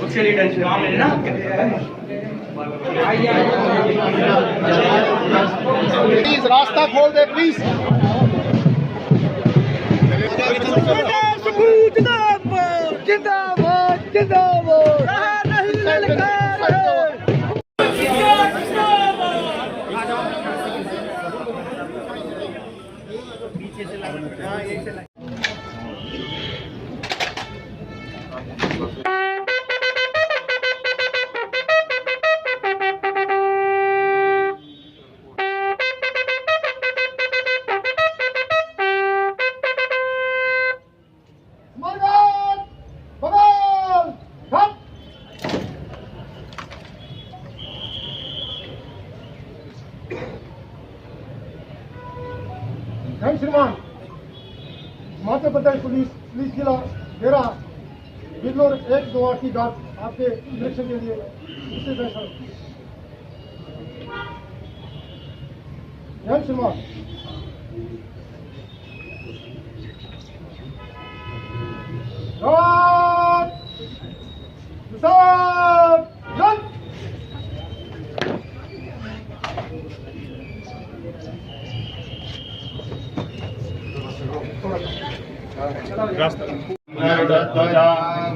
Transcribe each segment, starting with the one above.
उसके लिए टेंशन काम है ना। प्लीज रास्ता खोल दे प्लीज। जिंदाबाद जिंदाबाद श्रीमान मध्य प्रदेश पुलिस जिला डेरा बिजनौर 128 की गार्ड आपके निरीक्षण के लिए जय श्रीमान।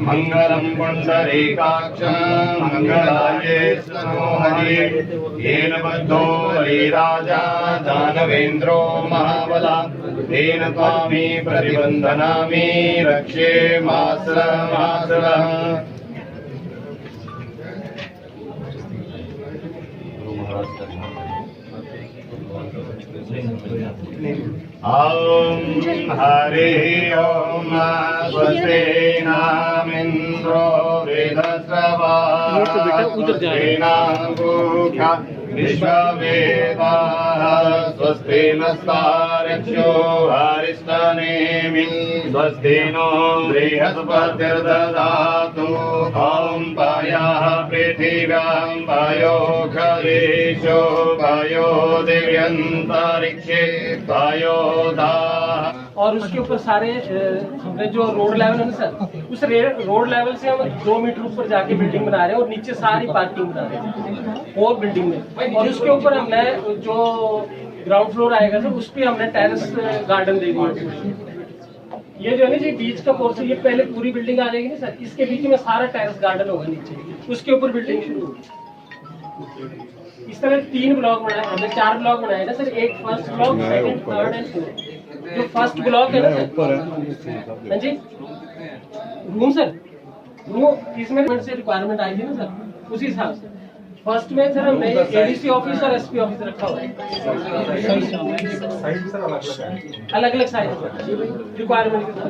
मंगलम पुंडरीकाक्ष मंगलाये मनोहरे येन बद्धो राजा दानवेन्द्रो महाबला तेन त्वामि प्रतिबन्धनामि रक्षे मासरः। ओम हरि ओम स्वस्ति नामिन्द्रो वेदस्रवास्तेनागुख्या विश्ववेदाः स्वस्ति नस्तारक्षो हरिष्ठनेमि स्वस्ति नो बृहस्पतिर्दधातु ॐ पायाः पृथिव्यां पायो खलेशो पायो दिव्यन्तरिक्षे पायो दाः। और उसके ऊपर सारे हमने जो रोड लेवल है ना सर, उस रोड लेवल से हम 2 मीटर ऊपर जाके बिल्डिंग बना रहे हैं और नीचे सारी पार्किंग बना रहे हैं और बिल्डिंग में। और उसके ऊपर हमने जो ग्राउंड फ्लोर आएगा सर, उस पर हमने टेरेस गार्डन दे दिया। ये जो है ना जी बीच का पोर्शन, ये पहले पूरी बिल्डिंग आ जाएगी ना सर, इसके बीच में सारा टेरेस गार्डन होगा नीचे, उसके ऊपर बिल्डिंग शुरू होगी। इस तरह 3 ब्लॉक बनाए हमने, 4 ब्लॉक बनाए ना सर, एक first block, second, third and fourth. जो फर्स्ट ब्लॉक है ना सर, हाँ जी रूम सर, रूम इसमें से रिक्वायरमेंट आई थी ना सर, उसी हिसाब से फर्स्ट में सर हमने एडीसी ऑफिस और एसपी ऑफिस रखा हुआ है, अलग अलग साइज रिक्वायरमेंट के साथ।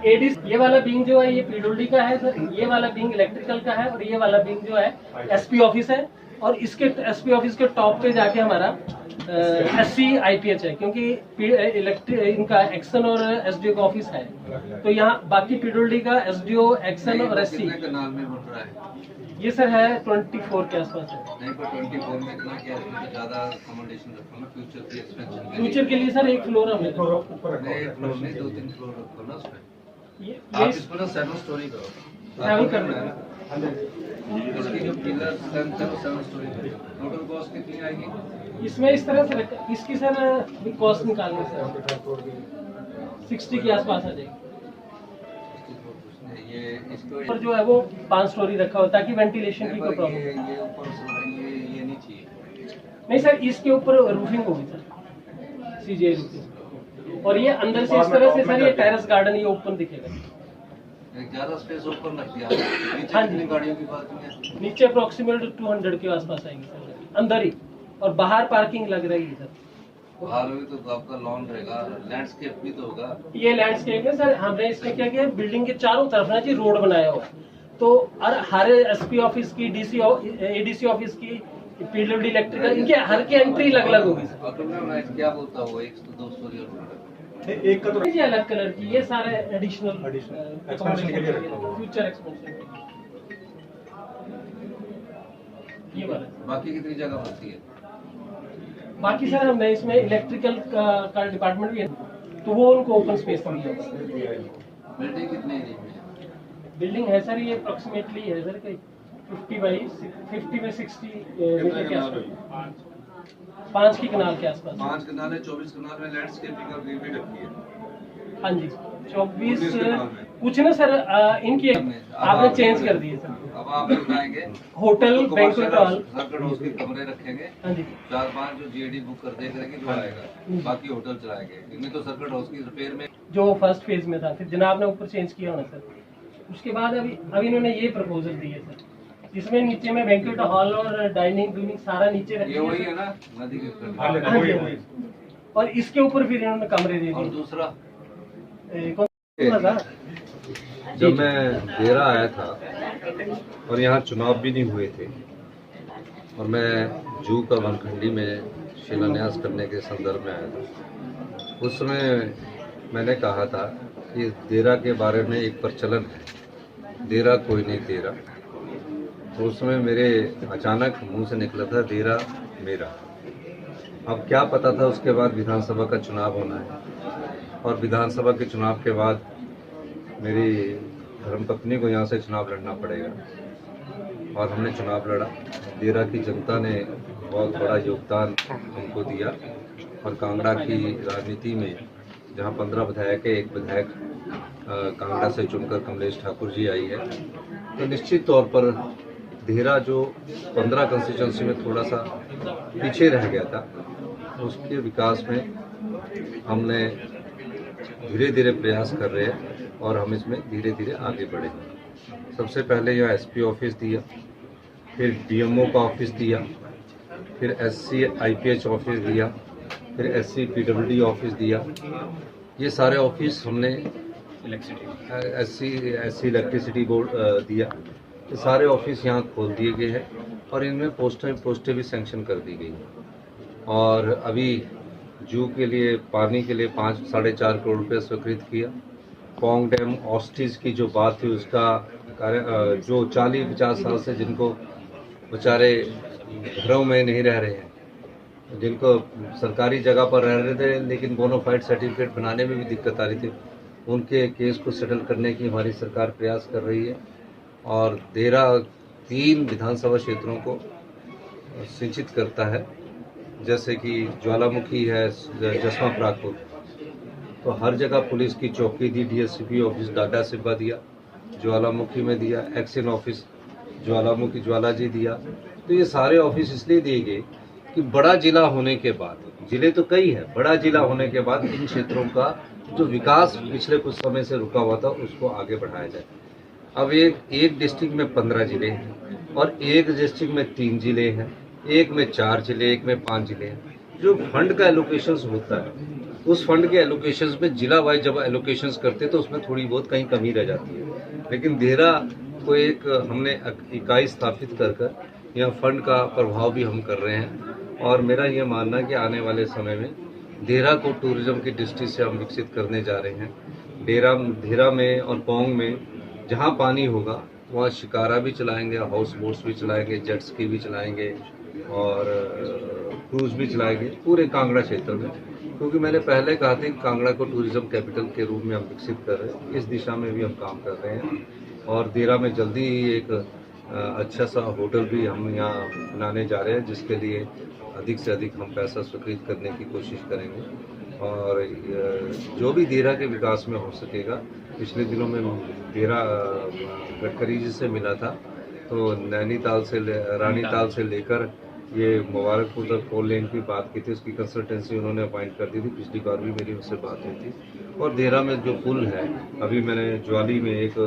एडीसी ये वाला विंग जो है ये पीडब्ल्यूडी का है सर, ये वाला विंग इलेक्ट्रिकल का है और ये वाला विंग जो है एसपी ऑफिस है। और इसके एसपी ऑफिस के टॉप पे जाके हमारा एससी आईपीएच है, क्योंकि इनका एक्सन और एसडीओ का ऑफिस है। तो यहाँ बाकी पीडब्ल्यूडी का एसडीओ, एक्सन और एससी ये सर है 24 के आसपास है। नहीं पर 24 में इतना क्या ज्यादा अकोमोडेशन रखो ना फ्यूचर के एक्सपेंशन फ्यूचर के लिए सर 1 फ्लोर हमें नहीं 2-3 फ्लोर रखो ना उसमें। आप इसको ना 7 स्टोरी करो, ट्रैवल करना है। इसकी जो पिलर स्ट्रेंथ है वो 7 स्टोरी करो। टोटल कॉस्ट कितनी आएगी इसमें? इस तरह से इसकी सर कॉस्ट निकालने सर 60 के आसपास आ जाएगी। ये इसको और जो है वो 5 स्टोरी रखा हुआ ताकि वेंटिलेशन की कोई प्रॉब्लम ये ऊपर ये नहीं चाहिए। नहीं सर, इसके ऊपर रूफिंग होगी सर, सीजे रूफिंग। और ये अंदर से इस तरह से सर ये टेरेस गार्डन ये ओपन दिखेगा। ज्यादा स्पेस ओपन रख दिया। हाँ जी, गाड़ियों की बात है, नीचे अप्रोक्सीमेट 200 के आसपास आएंगे सर अंदर ही, और बाहर पार्किंग लग रही है सर। बाहर भी तो आपका लॉन रहेगा, लैंडस्केप भी तो होगा। ये लैंडस्केप है सर, हमने इसमें क्या किया, बिल्डिंग के चारों तरफ ना जी रोड बनाया हुआ है। तो हर एसपी ऑफिस की, डीसी एडीसी ऑफिस की, पीडब्ल्यूडी इलेक्ट्रिकल, इनके हर की एंट्री अलग अलग होगी सर। क्या बोलता है वो 1-2 स्टोरी और एक का तो जी अलग कलर की, ये सारे एडिशनल एक्सपेंशन के लिए फ्यूचर एक्सपेंशन। ये वाला बाकी कितनी जगह बचती है? बाकी सर हमने इसमें इलेक्ट्रिकल का डिपार्टमेंट भी है, तो वो उनको ओपन स्पेस दिया। बिल्डिंग कितने एरिया में? बिल्डिंग है सर, ये अप्रोक्सीमेटली है सर कहीं 50 बाई 60 मीटर के आसपास, 5 की कनाल के आसपास। 5 कनाल है, 24 कनाल में लैंडस्केपिंग और ग्रीनरी रखी है। हाँ जी 24 कनाल में। कुछ ना सर इनकी आपने चेंज कर दिए सर। अब आप बताएंगे hotel banquet hall circuit house के कमरे रखेंगे, हाँ जी 4-5 जो जीएडी बुक कर दे करेंगे जो आएगा, बाकी होटल चलाएंगे। इनमें तो सर्किट हाउस की रिपेयर में जो फर्स्ट फेज में था, फिर जनाब ने ऊपर चेंज किया होना सर। उसके बाद अभी इन्होंने ये प्रपोजल दिए सर, जिसमें नीचे में बैंक्वेट हॉल और डाइनिंग सारा नीचे रख ये वही दिया है ना नदी के हाँ जी, और इसके ऊपर फिर इन्होंने कमरे दे और दिए। दूसरा कौन सा था? जब मैं देरा आया था और यहाँ चुनाव भी नहीं हुए थे और मैं जू का वनखंडी में शिलान्यास करने के संदर्भ में आया था, उस समय मैंने कहा था कि देरा के बारे में एक प्रचलन है, देरा कोई नहीं तेरा। तो उस समय मेरे अचानक मुंह से निकला था देरा मेरा। अब क्या पता था उसके बाद विधानसभा का चुनाव होना है और विधानसभा के चुनाव के बाद मेरी धर्मपत्नी को यहाँ से चुनाव लड़ना पड़ेगा और हमने चुनाव लड़ा। देरा की जनता ने बहुत बड़ा योगदान हमको दिया और कांगड़ा की राजनीति में जहाँ 15 विधायक है, एक विधायक कांगड़ा से चुनकर कमलेश ठाकुर जी आई है, तो निश्चित तौर पर देरा जो 15 कंस्टिट्यूंसी में थोड़ा सा पीछे रह गया था, उसके विकास में हमने धीरे धीरे प्रयास कर रहे हैं और हम इसमें धीरे धीरे आगे बढ़ेंगे। सबसे पहले यहाँ एसपी ऑफिस दिया, फिर डीएमओ का ऑफिस दिया, फिर एससी आईपीएच ऑफिस दिया, फिर एससी पीडब्ल्यूडी ऑफिस दिया। ये सारे ऑफिस हमने एससी इलेक्ट्रिसिटी बोर्ड दिया। ये सारे ऑफिस यहाँ खोल दिए गए हैं और इनमें पोस्टें भी सैंक्शन कर दी गई हैं। और अभी जू के लिए पानी के लिए 5-4.5 करोड़ रुपये स्वीकृत किया। पोंग डैम ऑस्टिस की जो बात थी उसका कार्य, जो 40-50 साल से जिनको बेचारे घरों में नहीं रह रहे हैं, जिनको सरकारी जगह पर रह रहे थे लेकिन बोनाफाइड सर्टिफिकेट बनाने में भी दिक्कत आ रही थी, उनके केस को सेटल करने की हमारी सरकार प्रयास कर रही है। और देरा 3 विधानसभा क्षेत्रों को सिंचित करता है, जैसे कि ज्वालामुखी है, जसवा प्रागपुर, तो हर जगह पुलिस की चौकी दी, डीएसपी ऑफिस डाडा सिब्बा दिया, ज्वालामुखी में दिया, एक्शन ऑफिस ज्वालामुखी ज्वालाजी दिया। तो ये सारे ऑफिस इसलिए दिए गए कि बड़ा जिला होने के बाद, जिले तो कई है, बड़ा जिला होने के बाद इन क्षेत्रों का जो विकास पिछले कुछ समय से रुका हुआ था उसको आगे बढ़ाया जाए। अब एक डिस्ट्रिक्ट में 15 जिले हैं और एक डिस्ट्रिक्ट में 3 जिले हैं, एक में 4 जिले, एक में 5 जिले हैं। जो फंड का एलोकेशंस होता है उस फंड के एलोकेशंस में जिला वाइज जब एलोकेशंस करते तो उसमें थोड़ी बहुत कहीं कमी रह जाती है। लेकिन देरा को एक हमने इकाई स्थापित कर यहाँ फंड का प्रभाव भी हम कर रहे हैं और मेरा ये मानना है कि आने वाले समय में देरा को टूरिज्म की दृष्टि से हम विकसित करने जा रहे हैं। देरा में और पोंग में जहाँ पानी होगा वहाँ शिकारा भी चलाएंगे, हाउस बोट्स भी चलाएंगे, जेट स्की भी चलाएंगे और क्रूज भी चलाएंगे पूरे कांगड़ा क्षेत्र में, क्योंकि मैंने पहले कहा था कि कांगड़ा को टूरिज्म कैपिटल के रूप में हम विकसित कर रहे हैं। इस दिशा में भी हम काम कर रहे हैं और देरा में जल्दी ही एक अच्छा सा होटल भी हम यहाँ बनाने जा रहे हैं, जिसके लिए अधिक से अधिक हम पैसा स्वीकृत करने की कोशिश करेंगे और जो भी देरा के विकास में हो सकेगा। पिछले दिनों में देरा गडकरी जी से मिला था, तो नैनीताल से रानीताल से लेकर ये मुबारकपुर तक 4 लेन की बात की थी, उसकी कंसल्टेंसी उन्होंने अपॉइंट कर दी थी। पिछली बार भी मेरी उससे बात हुई थी। और देरा में जो पुल है, अभी मैंने ज्वाली में एक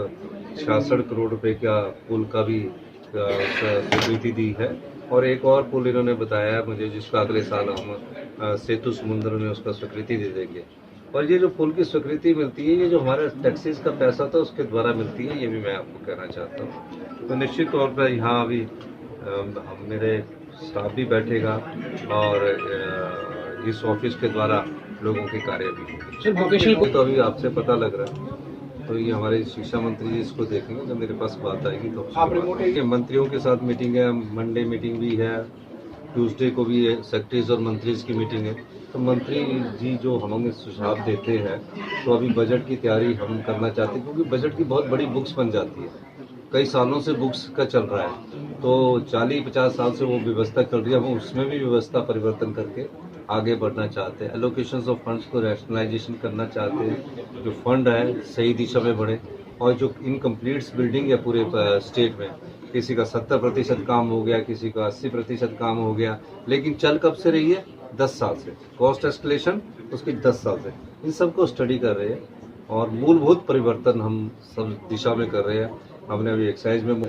66 करोड़ रुपए का पुल का भी स्वीकृति दी है और एक और पुल इन्होंने बताया है मुझे, जिसका अगले साल हम सेतु समुद्र में उसका स्वीकृति दे देंगे। और ये जो पुल की स्वीकृति मिलती है, ये जो हमारे टैक्सेस का पैसा था उसके द्वारा मिलती है, ये भी मैं आपको कहना चाहता हूँ। तो निश्चित तौर पर यहाँ अभी मेरे स्टाफ भी बैठेगा और इस ऑफिस के द्वारा लोगों के कार्य भी होंगे। तो अभी आपसे पता लग रहा है, तो ये हमारे शिक्षा मंत्री जी इसको देखेंगे, जब मेरे पास बात आएगी तो मंत्रियों के साथ मीटिंग है, मंडे मीटिंग भी है ट्यूसडे को भी सेक्रेटरीज और मंत्रीज की मीटिंग है, तो मंत्री जी जो हमें सुझाव देते हैं, तो अभी बजट की तैयारी हम करना चाहते हैं, क्योंकि बजट की बहुत बड़ी बुक्स बन जाती है, कई सालों से बुक्स का चल रहा है, तो 40-50 साल से वो व्यवस्था चल रही है, हम उसमें भी व्यवस्था परिवर्तन करके आगे बढ़ना चाहते हैं। एलोकेशंस ऑफ फंड्स को रैशनलाइजेशन करना चाहते हैं, जो फंड है सही दिशा में बढ़े, और जो इनकम्प्लीट बिल्डिंग है पूरे स्टेट में, किसी का 70% काम हो गया, किसी का 80% काम हो गया, लेकिन चल कब से रही है? 10 साल से। कॉस्ट एस्केलेशन उसकी 10 साल से, इन सब को स्टडी कर रहे हैं और मूलभूत परिवर्तन हम सब दिशा में कर रहे हैं। हमने अभी एक्साइज में,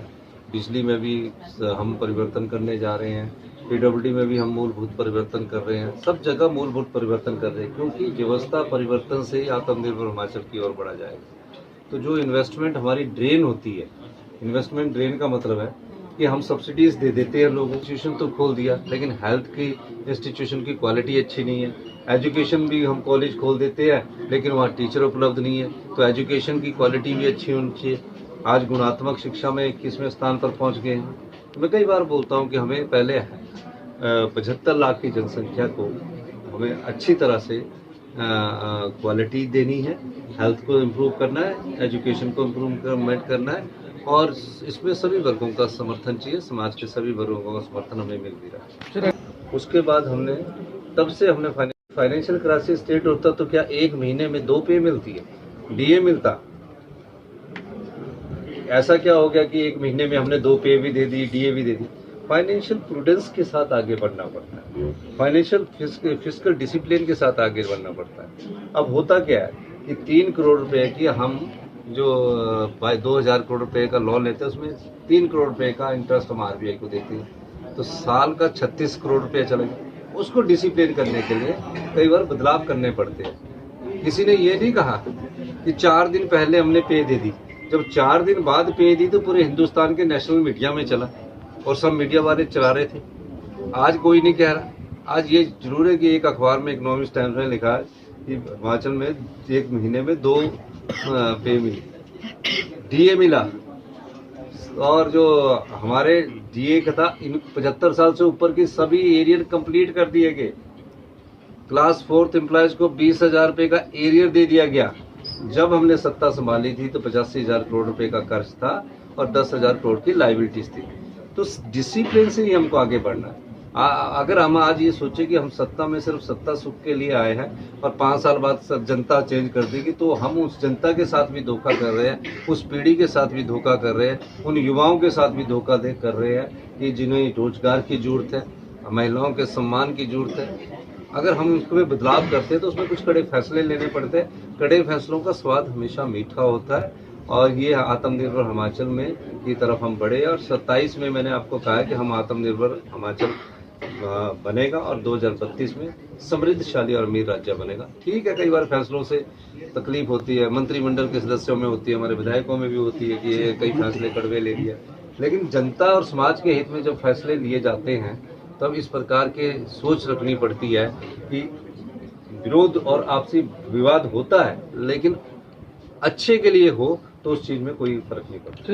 बिजली में भी हम परिवर्तन करने जा रहे हैं, पीडब्ल्यूडी में भी हम मूलभूत परिवर्तन कर रहे हैं, सब जगह मूलभूत परिवर्तन कर रहे हैं, क्योंकि व्यवस्था परिवर्तन से ही आत्मनिर्भर हिमाचल की ओर बढ़ा जाएगा। तो जो इन्वेस्टमेंट हमारी ड्रेन होती है, इन्वेस्टमेंट ड्रेन का मतलब है कि हम सब्सिडीज दे देते हैं लोगों, इंस्टीट्यूशन तो खोल दिया, लेकिन हेल्थ की इंस्टीट्यूशन की क्वालिटी अच्छी नहीं है। एजुकेशन भी हम कॉलेज खोल देते हैं, लेकिन वहाँ टीचर उपलब्ध नहीं है, तो एजुकेशन की क्वालिटी भी अच्छी होनी चाहिए। आज गुणात्मक शिक्षा में 21वें स्थान पर पहुँच गए हैं। तो मैं कई बार बोलता हूँ कि हमें पहले 75 लाख की जनसंख्या को हमें अच्छी तरह से क्वालिटी देनी है, हेल्थ को इम्प्रूव करना है, एजुकेशन को इम्प्रूवमेंट करना है, और इसमें सभी वर्गों का समर्थन चाहिए, समाज के सभी वर्गों का समर्थन हमें मिल भी रहा है। उसके बाद हमने तब से हमने फाइनेंशियल क्राइसिस स्टेट होता तो क्या 1 महीने में 2 पे मिलती है, डीए मिलता? ऐसा क्या हो गया कि 1 महीने में हमने 2 पे भी दे दी, डीए भी दे दी? फाइनेंशियल प्रूडेंस के साथ आगे बढ़ना पड़ता है, फाइनेंशियल फिस्कल डिसिप्लिन के साथ आगे बढ़ना पड़ता है। अब होता क्या है कि 3 करोड़ रुपए की हम जो 2000 करोड़ रुपए का लोन लेते हैं, उसमें 3 करोड़ रुपए का इंटरेस्ट हम आरबीआई को देते हैं, तो साल का 36 करोड़ रुपए चला गया। उसको डिसिप्लिन करने के लिए कई बार बदलाव करने पड़ते हैं। किसी ने ये नहीं कहा कि 4 दिन पहले हमने पे दे दी, जब 4 दिन बाद पे दी तो पूरे हिंदुस्तान के नेशनल मीडिया में चला और सब मीडिया वाले चला रहे थे। आज कोई नहीं कह रहा। आज ये जरूर है कि एक अखबार में, इकोनॉमिक्स टाइम्स में लिखा है कि हिमाचल में 1 महीने में 2 पे मिली, डीए मिला, और जो हमारे डीए का था, इन 75 साल से ऊपर की सभी एरियर कंप्लीट कर दिए गए। क्लास 4th एम्प्लॉयज को 20,000 रुपए का एरियर दे दिया गया। जब हमने सत्ता संभाली थी तो 85,000 करोड़ रुपए का कर्ज था और 10,000 करोड़ की लाइबिलिटीज थी। तो डिसिप्लिन से ही हमको आगे बढ़ना है। अगर हम आज ये सोचे कि हम सत्ता में सिर्फ सत्ता सुख के लिए आए हैं और 5 साल बाद जनता चेंज कर देगी, तो हम उस जनता के साथ भी धोखा कर रहे हैं, उस पीढ़ी के साथ भी धोखा कर रहे हैं, उन युवाओं के साथ भी धोखा कर रहे हैं कि जिन्हें रोजगार की जरूरत है, महिलाओं के सम्मान की जरूरत है। अगर हम उसमें बदलाव करते हैं तो उसमें कुछ कड़े फैसले लेने पड़ते हैं। कड़े फैसलों का स्वाद हमेशा मीठा होता है, और ये आत्मनिर्भर हिमाचल में की तरफ हम बढ़े। और 27 में मैंने आपको कहा है कि हम आत्मनिर्भर हिमाचल बनेगा और 2032 में समृद्धशाली और अमीर राज्य बनेगा। ठीक है, कई बार फैसलों से तकलीफ होती है, मंत्रिमंडल के सदस्यों में होती है, हमारे विधायकों में भी होती है कि ये कई फैसले कड़वे ले लिए, लेकिन जनता और समाज के हित में जब फैसले लिए जाते हैं तब इस प्रकार के सोच रखनी पड़ती है कि विरोध और आपसी विवाद होता है, लेकिन अच्छे के लिए हो तो उस चीज में कोई फर्क नहीं पड़ता।